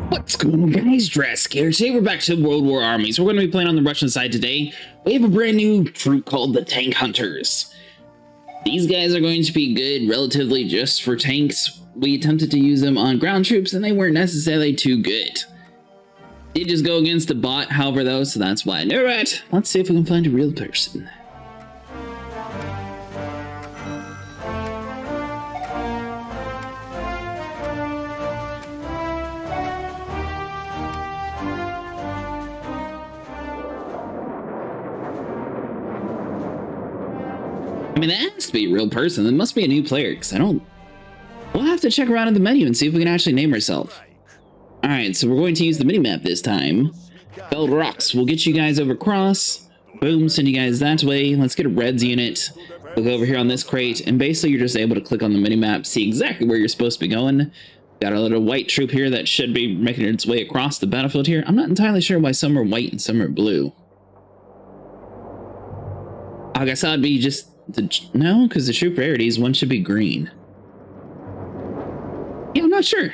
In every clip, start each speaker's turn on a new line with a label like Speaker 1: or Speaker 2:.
Speaker 1: What's going on, guys? Jurassic here. Today we're back to World War Armies. We're going to be playing on the Russian side today. We have a brand new troop called the Tank Hunters. These guys are going to be good relatively just for tanks. We attempted to use them on ground troops and they weren't necessarily too good. Did just go against a bot, however, though, so that's why. Alright, let's see if we can find a real person. I mean, that has to be a real person. That must be a new player, because I don't... We'll have to check around in the menu and see if we can actually name ourselves. Alright, so we're going to use the minimap this time. Bell Rocks. We'll get you guys over across. Boom, send you guys that way. Let's get a Reds unit. Look over here on this crate, and basically you're just able to click on the minimap, see exactly where you're supposed to be going. Got a little white troop here that should be making its way across the battlefield here. I'm not entirely sure why some are white and some are blue. I guess that'd be just... No, because the troop rarities, one should be green. Yeah, I'm not sure.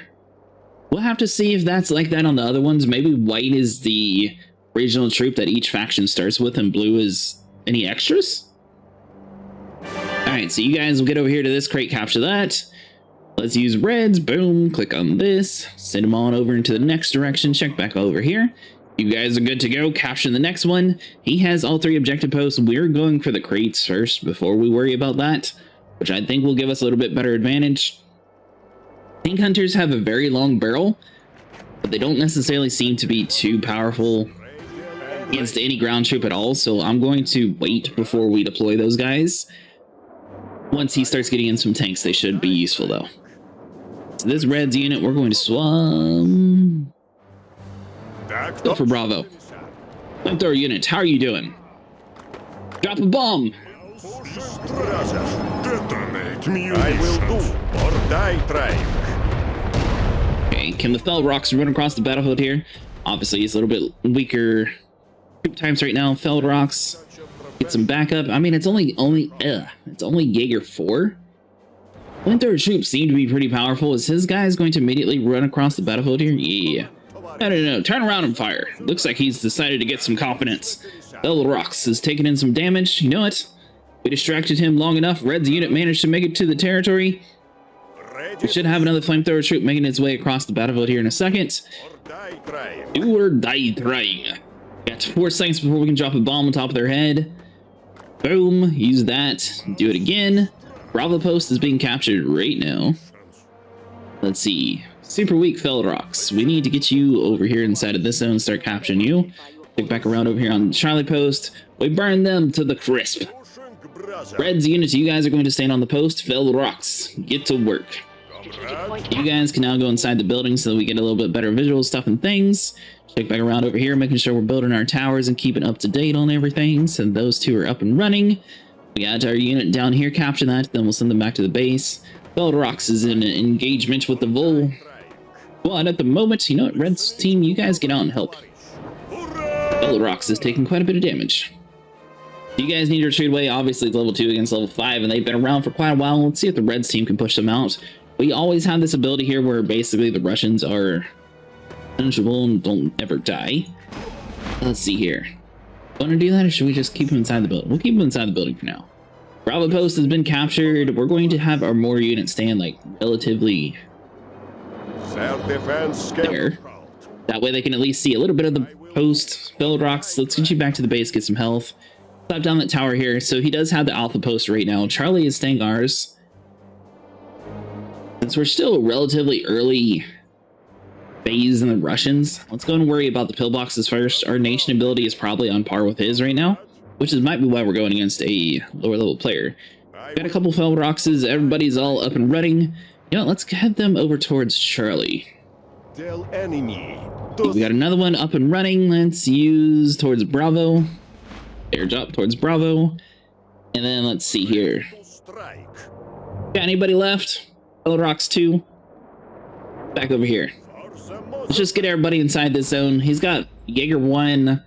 Speaker 1: We'll have to see if that's like that on the other ones. Maybe white is the regional troop that each faction starts with, and blue is any extras? Alright, so you guys will get over here to this crate, capture that. Let's use reds. Boom, click on this. Send them on over into the next direction. Check back over here. You guys are good to go. Capture the next one. He has all 3 objective posts. We're going for the crates first before we worry about that, which I think will give us a little bit better advantage. Tank Hunters have a very long barrel, but they don't necessarily seem to be too powerful against any ground troop at all, so I'm going to wait before we deploy those guys. Once he starts getting in some tanks, they should be useful, though. So this Reds unit, we're going to swam... Go for Bravo. Flamethrower unit, how are you doing? Drop a bomb!
Speaker 2: I will do, or die trying.
Speaker 1: Okay, can the Fell Rocks run across the battlefield here? Obviously, it's a little bit weaker troop times right now. Fell Rocks, get some backup. I mean, it's only Jaeger 4. Flamethrower troops seem to be pretty powerful. Is his guys going to immediately run across the battlefield here? Yeah. I don't know. Turn around and fire. Looks like he's decided to get some confidence. Bell Rocks is taking in some damage. You know what? We distracted him long enough. Red's unit managed to make it to the territory. We should have another flamethrower troop making its way across the battlefield here in a second. Do or die trying. Got 4 seconds before we can drop a bomb on top of their head. Boom. Use that. Do it again. Bravo post is being captured right now. Let's see. Super weak Fell Rocks. We need to get you over here inside of this zone and start capturing you. Take back around over here on Charlie post. We burn them to the crisp. Reds units, you guys are going to stand on the post. Fell Rocks, get to work. You guys can now go inside the building so that we get a little bit better visual stuff and things. Check back around over here, making sure we're building our towers and keeping up to date on everything. So those 2 are up and running. We got our unit down here, capture that, then we'll send them back to the base. Fell Rocks is in an engagement with the Vol. Well, at the moment, you know what, Red's team, you guys get out and help. Fell Rocks is taking quite a bit of damage. You guys need to retreat away. Obviously, it's level 2 against level 5, and they've been around for quite a while. Let's see if the Reds team can push them out. We always have this ability here where basically the Russians are punishable and don't ever die. Let's see here. Want to do that, or should we just keep them inside the building? We'll keep them inside the building for now. Bravo post has been captured. We're going to have our more units stand like relatively there. That way they can at least see a little bit of the post. Fell Rocks, let's get you back to the base, get some health. Slap down that tower here. So he does have the alpha post right now. Charlie is staying ours. Since we're still relatively early phase in the Russians, let's go and worry about the pillboxes first. Our nation ability is probably on par with his right now, which might be why we're going against a lower level player. Got a couple Fell Rockses. Everybody's all up and running. You know, let's head them over towards Charlie. We got another one up and running. Let's use towards Bravo. Airdrop towards Bravo. And then let's see here. Got anybody left? Fell Rocks 2. Back over here. Let's just get everybody inside this zone. He's got Jaeger 1.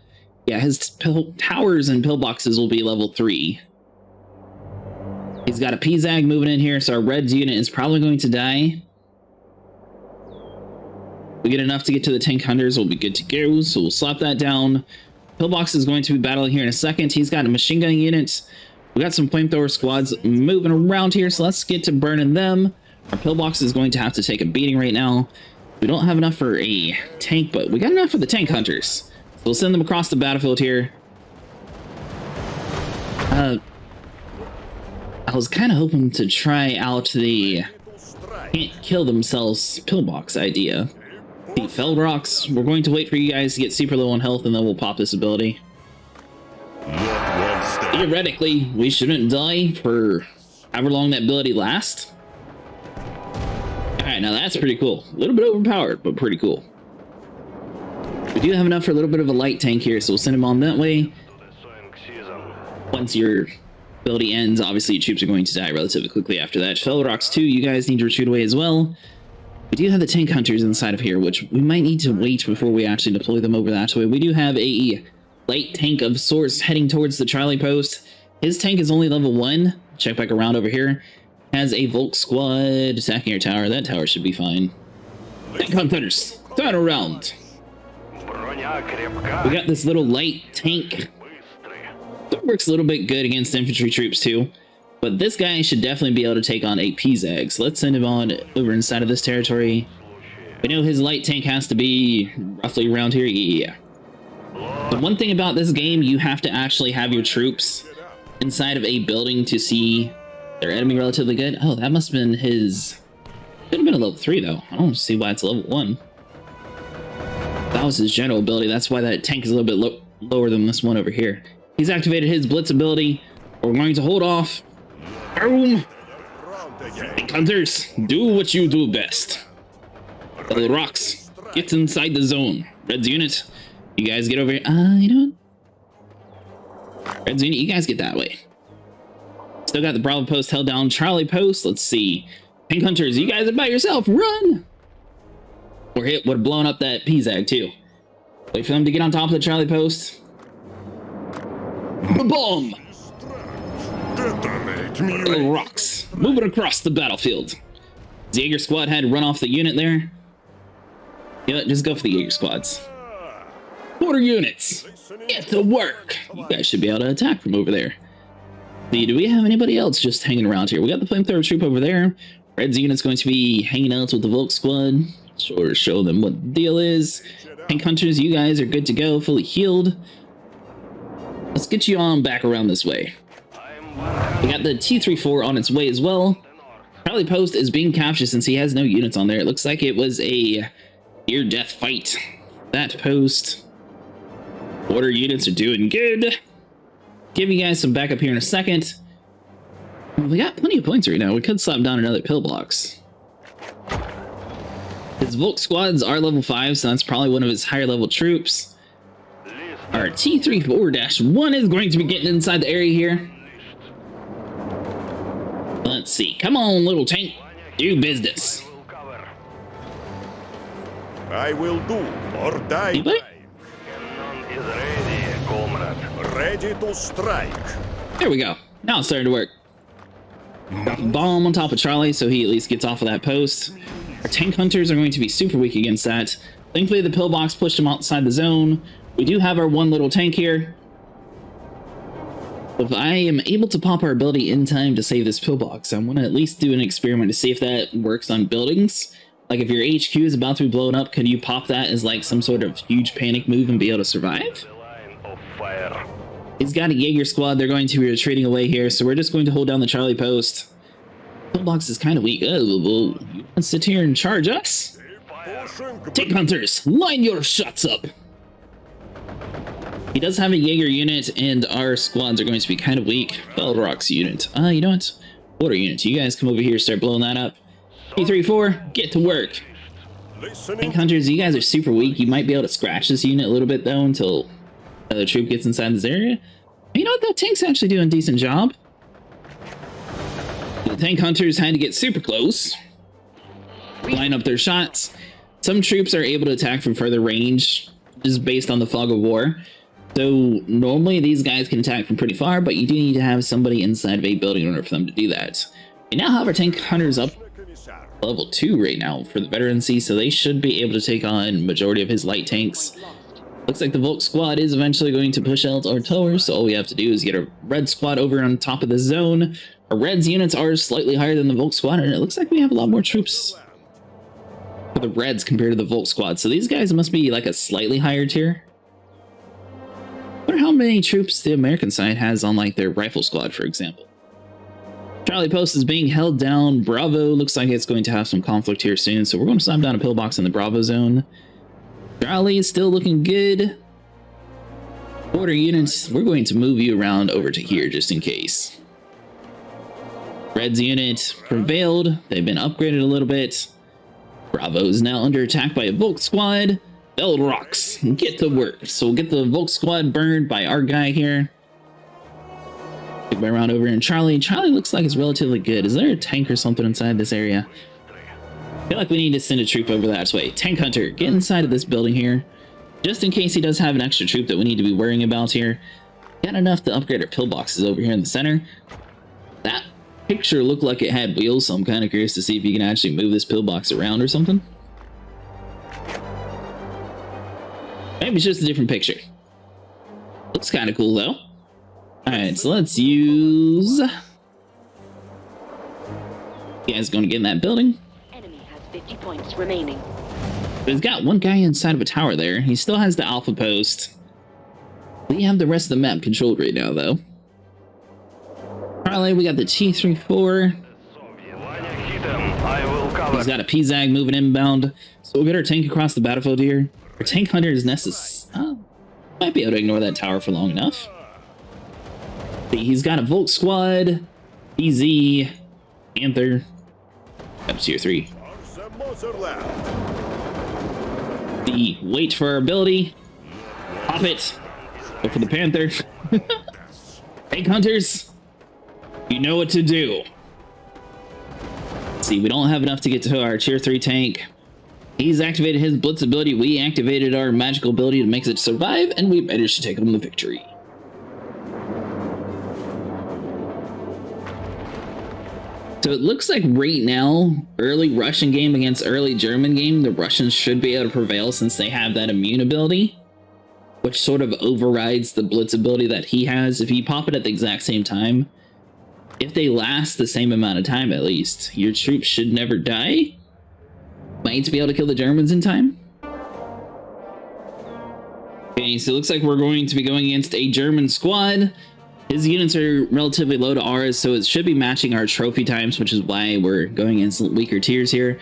Speaker 1: Yeah, his towers and pillboxes will be level 3. He's got a PZAG moving in here, so our Reds unit is probably going to die. We get enough to get to the tank hunters, we'll be good to go. So we'll slap that down. Pillbox is going to be battling here in a second. He's got a machine gun unit. We got some flamethrower squads moving around here, so let's get to burning them. Our pillbox is going to have to take a beating right now. We don't have enough for a tank, but we got enough for the tank hunters. So we'll send them across the battlefield here. I was kind of hoping to try out the can't kill themselves pillbox idea. The Felled Rocks, we're going to wait for you guys to get super low on health and then we'll pop this ability. Theoretically, we shouldn't die for however long that ability lasts. Alright, now that's pretty cool. A little bit overpowered, but pretty cool. We do have enough for a little bit of a light tank here, so we'll send him on that way. Once your ability ends, obviously your troops are going to die relatively quickly after that. Felled Rocks 2, you guys need to retreat away as well. We do have the tank hunters inside of here, which we might need to wait before we actually deploy them over that way. We do have a light tank of sorts heading towards the Charlie post. His tank is only level 1. Check back around over here. Has a Volk squad attacking our tower. That tower should be fine. Tank hunters, turn around. We got this little light tank. That works a little bit good against infantry troops too. But this guy should definitely be able to take on a PZAG. So let's send him on over inside of this territory. We know his light tank has to be roughly around here. Yeah. The one thing about this game, you have to actually have your troops inside of a building to see their enemy relatively good. Oh, that must have been his... Could have been a level 3 though. I don't see why it's level 1. That was his general ability. That's why that tank is a little bit lower than this one over here. He's activated his blitz ability. We're going to hold off. Boom! Tank hunters, do what you do best. Felled Rocks, get inside the zone. Red's unit, you guys get over here. You know what? Red's unit, you guys get that way. Still got the Bravo post held down. Charlie post, let's see. Tank hunters, you guys are by yourself. Run! We're blowing up that PZAG too. Wait for them to get on top of the Charlie post. Boom! Felled Rocks, moving across the battlefield. Jaeger squad had to run off the unit there. You know what, just go for the Jaeger squads. Quarter units, get to work. You guys should be able to attack from over there. See, do we have anybody else just hanging around here? We got the flamethrower troop over there. Red's unit's going to be hanging out with the Volk squad. Sure, show them what the deal is. Tank hunters, you guys are good to go, fully healed. Let's get you on back around this way. We got the T-34 on its way as well. Charlie post is being captured since he has no units on there. It looks like it was a near-death fight. That post. Order units are doing good. Give you guys some backup here in a second. We got plenty of points right now. We could slap down another pillbox. His Volk squads are level 5, so that's probably one of his higher level troops. Our T-34-1 is going to be getting inside the area here. Let's see. Come on, little tank. Do business.
Speaker 2: I will do or die.
Speaker 1: Anybody?
Speaker 2: Ready to strike.
Speaker 1: There we go. Now it's starting to work. Drop a bomb on top of Charlie so he at least gets off of that post. Our tank hunters are going to be super weak against that. Thankfully, the pillbox pushed him outside the zone. We do have our one little tank here. If I am able to pop our ability in time to save this pillbox, I want to at least do an experiment to see if that works on buildings. Like if your HQ is about to be blown up, can you pop that as like some sort of huge panic move and be able to survive? He's got a Jaeger squad. They're going to be retreating away here, so we're just going to hold down the Charlie post. Pillbox is kind of weak. Oh, well, you want to sit here and charge us? Tank hunters, line your shots up. He does have a Jaeger unit, and our squads are going to be kind of weak. Felled Rocks unit. You know what? Order units, you guys come over here, start blowing that up. T-34, get to work. Tank hunters, you guys are super weak. You might be able to scratch this unit a little bit though until the troop gets inside this area. You know what? That tank's actually doing a decent job. The tank hunters had to get super close. Line up their shots. Some troops are able to attack from further range, just based on the fog of war. So normally these guys can attack from pretty far, but you do need to have somebody inside of a building in order for them to do that. We now have our tank hunters up. level 2 right now for the veterancy, so they should be able to take on majority of his light tanks. Looks like the Volk squad is eventually going to push out our tower, so all we have to do is get a red squad over on top of the zone. Our Reds units are slightly higher than the Volk squad, and it looks like we have a lot more troops for the Reds compared to the Volk squad, so these guys must be like a slightly higher tier. I wonder how many troops the American side has on like their rifle squad, for example. Charlie Post is being held down. Bravo looks like it's going to have some conflict here soon, so we're going to slam down a pillbox in the Bravo zone. Charlie is still looking good. Border units, we're going to move you around over to here just in case. Red's unit prevailed. They've been upgraded a little bit. Bravo is now under attack by a Volk squad. Bell rocks. Get to work. So we'll get the Volk squad burned by our guy here. Take my round over in Charlie. Charlie looks like it's relatively good. Is there a tank or something inside this area? I feel like we need to send a troop over that way. Tank Hunter, get inside of this building here. Just in case he does have an extra troop that we need to be worrying about here. Got enough to upgrade our pillboxes over here in the center. That picture looked like it had wheels, so I'm kind of curious to see if you can actually move this pillbox around or something. Maybe it's just a different picture. Looks kind of cool though. Alright, so let's use... You guys going to get in that building?
Speaker 3: 50 points remaining.
Speaker 1: But he's got one guy inside of a tower there. He still has the alpha post. We have the rest of the map controlled right now, though. Charlie, we got the T-34. He's got a PZAG moving inbound. So we'll get our tank across the battlefield here. Our tank hunter is necessary. Oh, might be able to ignore that tower for long enough. He's got a Volk squad, BZ, Panther. Up tier 3. The wait for our ability. Pop it. Go for the Panther. Tank hunters, you know what to do. See, we don't have enough to get to our tier 3 tank. He's activated his blitz ability. We activated our magical ability to make it survive, and we managed to take home the victory. So it looks like right now, early Russian game against early German game, the Russians should be able to prevail since they have that immune ability, which sort of overrides the blitz ability that he has. If you pop it at the exact same time, if they last the same amount of time at least, your troops should never die. Might be able to kill the Germans in time. Okay, so it looks like we're going to be going against a German squad. His units are relatively low to ours, so it should be matching our trophy times, which is why we're going against weaker tiers here.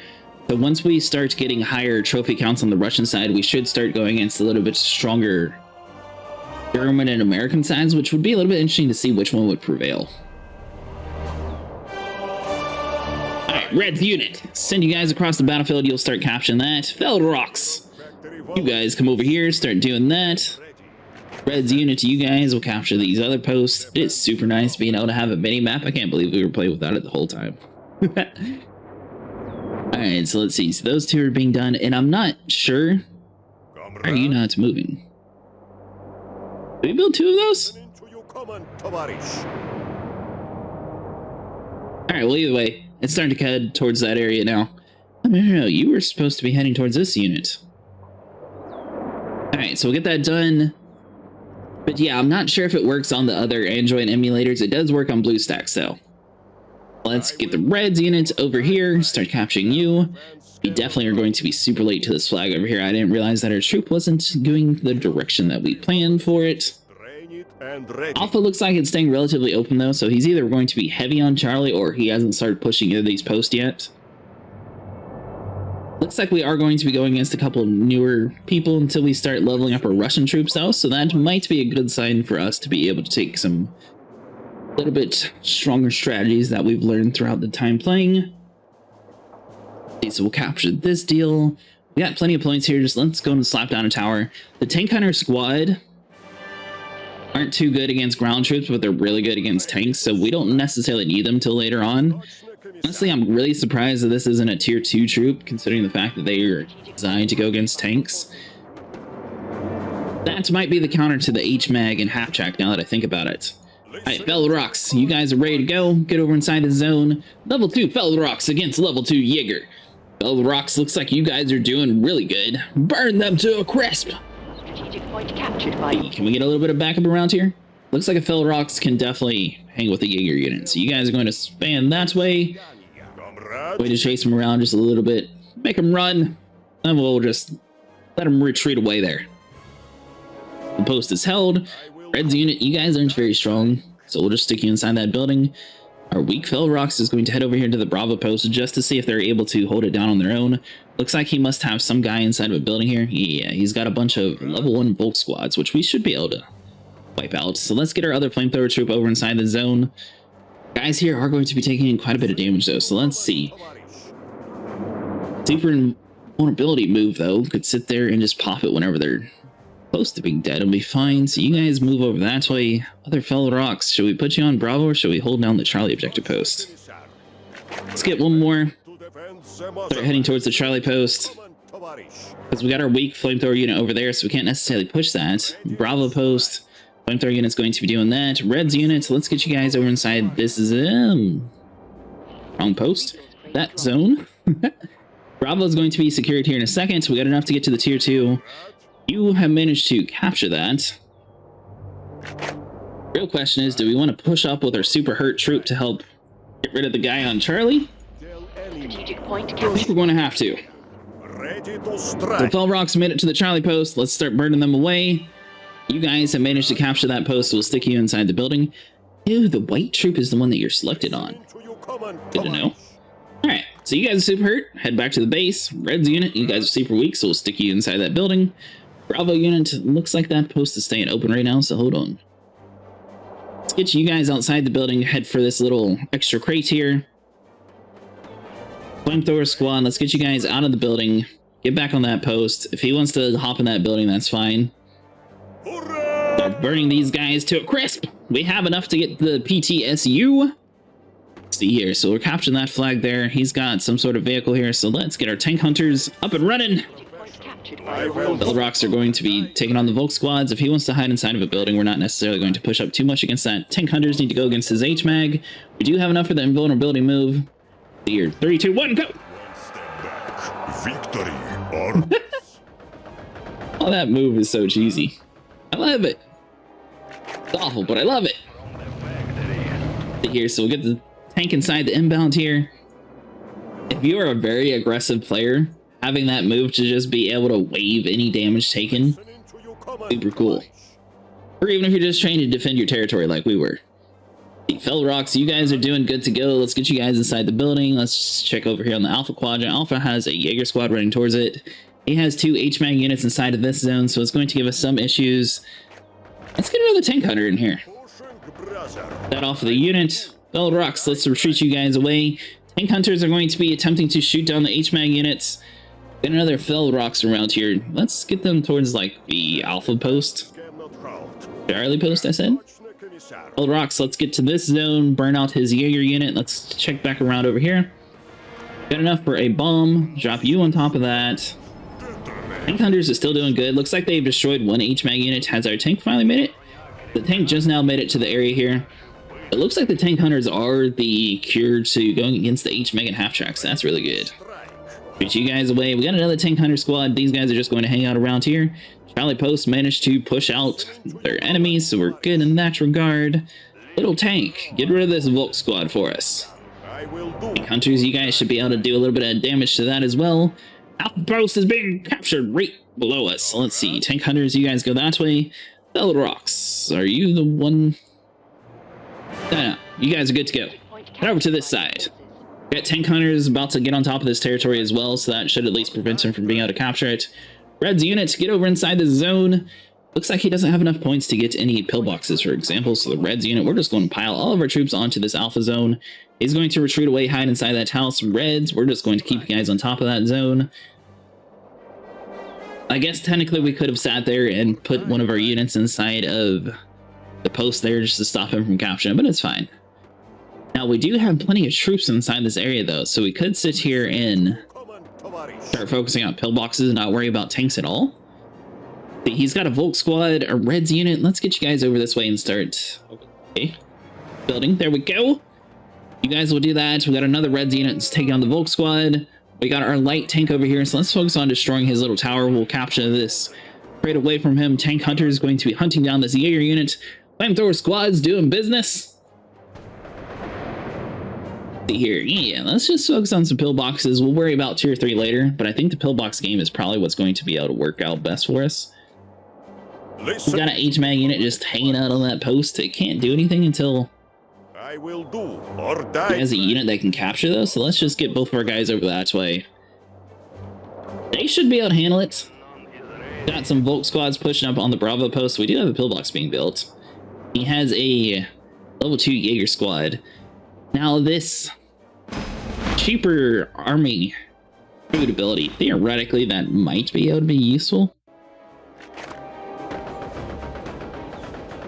Speaker 1: So once we start getting higher trophy counts on the Russian side, we should start going against a little bit stronger German and American sides, which would be a little bit interesting to see which one would prevail. Alright, Red's unit. Send you guys across the battlefield, you'll start capturing that. Feld rocks. You guys come over here, start doing that. Red's unit to you guys will capture these other posts. It is super nice being able to have a mini map. I can't believe we were playing without it the whole time. Alright, so let's see. So those two are being done, and I'm not sure. Why are you not moving? Did we build 2 of those? Alright, well either way, it's starting to head towards that area now. Oh, no, you were supposed to be heading towards this unit. Alright, so we'll get that done. But yeah, I'm not sure if it works on the other Android emulators. It does work on BlueStacks though. Let's get the Reds units over here, start capturing you. We definitely are going to be super late to this flag over here. I didn't realize that our troop wasn't going the direction that we planned for it. Alpha looks like it's staying relatively open though, so he's either going to be heavy on Charlie or he hasn't started pushing either of these posts yet. Looks like we are going to be going against a couple newer people until we start leveling up our Russian troops though, so that might be a good sign for us to be able to take some little bit stronger strategies that we've learned throughout the time playing. Okay, so we'll capture this deal. We got plenty of points here, just let's go and slap down a tower. The Tank Hunter squad aren't too good against ground troops, but they're really good against tanks, so we don't necessarily need them till later on. Honestly, I'm really surprised that this isn't a tier 2 troop, considering the fact that they are designed to go against tanks. That might be the counter to the H-Mag and half-track now that I think about it. Alright, Fellow Rocks, you guys are ready to go. Get over inside the zone. Level 2 Fellow Rocks against Level 2 Jaeger. Fellow Rocks, looks like you guys are doing really good. Burn them to a crisp.
Speaker 3: Strategic point captured by you.
Speaker 1: Can we get a little bit of backup around here? Looks like a Fellow Rocks can definitely hang with the Jaeger unit. So you guys are going to span that way. Way to chase them around just a little bit. Make them run. And we'll just let them retreat away there. The post is held. Red's unit, you guys aren't very strong, so we'll just stick you inside that building. Our weak Fellow Rocks is going to head over here to the Bravo post just to see if they're able to hold it down on their own. Looks like he must have some guy inside of a building here. Yeah, he's got a bunch of level 1 Volk squads, which we should be able to wipe out. So let's get our other flamethrower troop over inside the zone. Guys here are going to be taking quite a bit of damage though, so let's see. Super vulnerability move though could sit there and just pop it whenever they're close to being dead. It'll be fine. So you guys move over that way. Other Fellow Rocks, should we put you on Bravo or should we hold down the Charlie objective post? Let's get one more. Start heading towards the Charlie post, because we got our weak flamethrower unit over there, so we can't necessarily push that. Bravo post, flamethrower unit's going to be doing that. Red's unit, let's get you guys over inside this is wrong post, that zone. Bravo is going to be secured here in a second, so we got enough to get to the tier 2. You have managed to capture that. Real question is, do we want to push up with our super hurt troop to help get rid of the guy on Charlie?
Speaker 3: Strategic point
Speaker 1: I think
Speaker 3: captured.
Speaker 1: we're going to have to. So 12 Rocks made it to the Charlie post. Let's start burning them away. You guys have managed to capture that post, so we'll stick you inside the building. Ew, the white troop is the one that you're selected on. Good to know. Alright, so you guys are super hurt. Head back to the base. Red's unit, you guys are super weak, so we'll stick you inside that building. Bravo unit, looks like that post is staying open right now, so hold on. Let's get you guys outside the building. Head for this little extra crate here. Flamethrower squad, let's get you guys out of the building. Get back on that post. If he wants to hop in that building, that's fine. Start burning these guys to a crisp. We have enough to get the PTSU. Let's see here, so we're capturing that flag there. He's got some sort of vehicle here, so let's get our tank hunters up and running.
Speaker 3: Point captured by you.
Speaker 1: The Rocks are going to be taking on the Volk squads. If he wants to hide inside of a building, we're not necessarily going to push up too much against that. Tank hunters need to go against his H-Mag. We do have enough for the invulnerability move. Here, 3, 2, 1, go!
Speaker 2: Victory or
Speaker 1: Oh, that move is so cheesy. I love it. It's awful, but I love it. Here, so we'll get the tank inside the inbound here. If you are a very aggressive player, having that move to just be able to wave any damage taken, super cool. Or even if you're just trying to defend your territory like we were. Fellow Rocks, you guys are doing good to go. Let's get you guys inside the building. Let's check over here on the Alpha Quadrant. Alpha has a Jaeger squad running towards it. He has 2 H-Mag units inside of this zone, so it's going to give us some issues. Let's get another tank hunter in here. That off of the unit. Fellow Rocks, let's retreat you guys away. Tank hunters are going to be attempting to shoot down the H-Mag units. Get another Fellow Rocks around here. Let's get them towards, like, the Alpha post. Charlie post, I said. Fellow Rocks, let's get to this zone, burn out his Jaeger unit. Let's check back around over here. Got enough for a bomb. Drop you on top of that. Tank Hunters is still doing good. Looks like they've destroyed 1 H-Mag unit. Has our tank finally made it? The tank just now made it to the area here. It looks like the Tank Hunters are the cure to going against the H-Mag and half-tracks. That's really good. Get you guys away. We got another Tank Hunter squad. These guys are just going to hang out around here. Charlie Post managed to push out their enemies, so we're good in that regard. Little tank, get rid of this Volk squad for us. Tank Hunters, you guys should be able to do a little bit of damage to that as well. Alpha Post is being captured right below us. So let's see. Tank Hunters, you guys go that way. Fellow Rocks, are you the one? No, you guys are good to go. Head over to this side. Got Tank Hunters about to get on top of this territory as well, so that should at least prevent him from being able to capture it. Red's unit, get over inside the zone. Looks like he doesn't have enough points to get any pillboxes, for example. So the Red's unit, we're just going to pile all of our troops onto this Alpha zone. He's going to retreat away, hide inside that house. Reds, we're just going to keep you guys on top of that zone. I guess technically we could have sat there and put one of our units inside of the post there just to stop him from capturing, but it's fine. Now we do have plenty of troops inside this area though, so we could sit here and start focusing on pillboxes and not worry about tanks at all. He's got a Volk squad, a Reds unit. Let's get you guys over this way and start. Okay. building. There we go. You guys will do that. We got another Reds unit to take on the Volk squad. We got our light tank over here, so let's focus on destroying his little tower. We'll capture this right away from him. Tank Hunter is going to be hunting down this Jaeger unit. Flamethrower squad's doing business. See here. Yeah, let's just focus on some pillboxes. We'll worry about tier 3 later, but I think the pillbox game is probably what's going to be able to work out best for us. We got an HMAG unit just hanging out on that post. It can't do anything until
Speaker 2: I will do or die.
Speaker 1: it has a unit that can capture those, so let's just get both of our guys over that way. They should be able to handle it. Got some Volk squads pushing up on the Bravo post. We do have a pillbox being built. He has a level 2 Jaeger squad. Now this cheaper army food ability, theoretically that might be able to be useful.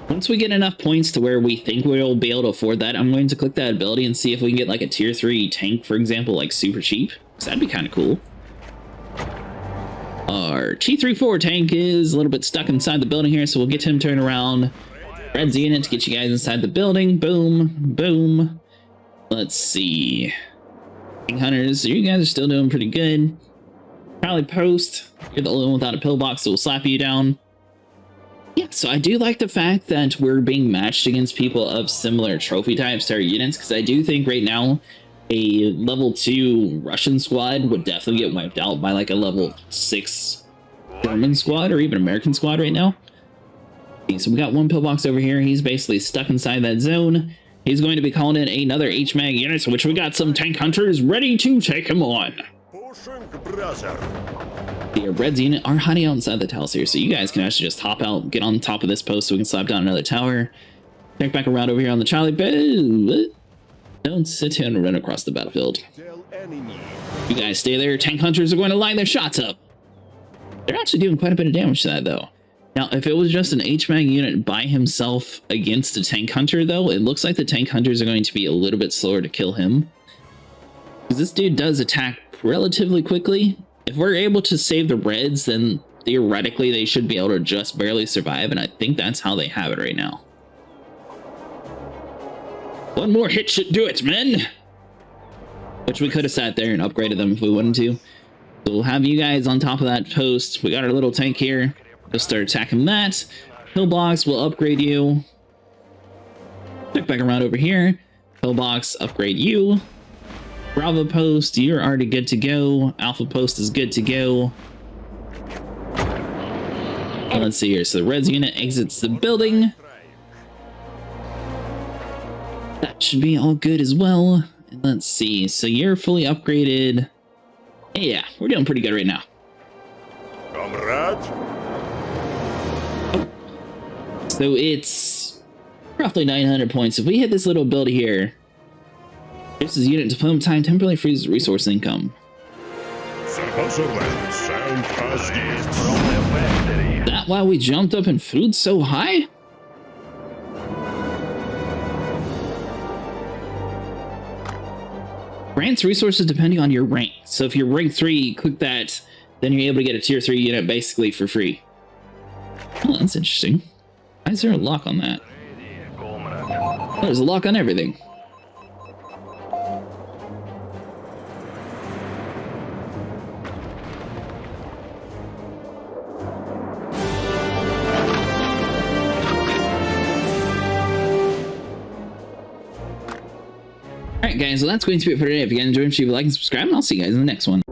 Speaker 1: Once we get enough points to where we think we'll be able to afford that, I'm going to click that ability and see if we can get like a tier 3 tank, for example, like super cheap. Because that'd be kind of cool. Our T-34 tank is a little bit stuck inside the building here, so we'll get him turned around. Red's unit to get you guys inside the building. Boom, boom. Let's see. King Hunters, you guys are still doing pretty good. Probably post. You're the only one without a pillbox, so we'll slap you down. Yeah, so I do like the fact that we're being matched against people of similar trophy types to our units, because I do think right now a level 2 Russian squad would definitely get wiped out by like a level 6 German squad or even American squad right now. Okay, so we got one pillbox over here. He's basically stuck inside that zone. He's going to be calling in another HMAG unit, which we got some tank hunters ready to take him on. The Reds unit are hiding out inside the towers here, so you guys can actually just hop out, get on top of this post so we can slap down another tower. Check back around over here on the Charlie. Don't sit here and run across the battlefield. You guys stay there. Tank hunters are going to line their shots up. They're actually doing quite a bit of damage to that, though. Now, if it was just an HMAG unit by himself against a tank hunter, though, it looks like the tank hunters are going to be a little bit slower to kill him. Because this dude does attack relatively quickly. If we're able to save the Reds, then theoretically they should be able to just barely survive, and I think that's how they have it right now. One more hit should do it, men! Which we could have sat there and upgraded them if we wanted to. So we'll have you guys on top of that post. We got our little tank here. Just start attacking that. Pillbox will upgrade you. Check back around over here. Pillbox, upgrade you. Bravo post, you're already good to go. Alpha post is good to go. Let's see here. So the Reds unit exits the building. That should be all good as well. And let's see. So you're fully upgraded. Yeah, we're doing pretty good right now.
Speaker 2: Comrade.
Speaker 1: So it's roughly 900 points. If we hit this little ability here, this is unit deployment time temporarily freezes resource income. Is that why we jumped up in food so high? Grants resources depending on your rank. So if you're rank 3, click that, then you're able to get a tier 3 unit basically for free. Oh, that's interesting. Why is there a lock on that? Oh, there's a lock on everything. Alright guys, well that's going to be it for today. If you guys enjoyed, leave a like and subscribe, and I'll see you guys in the next one.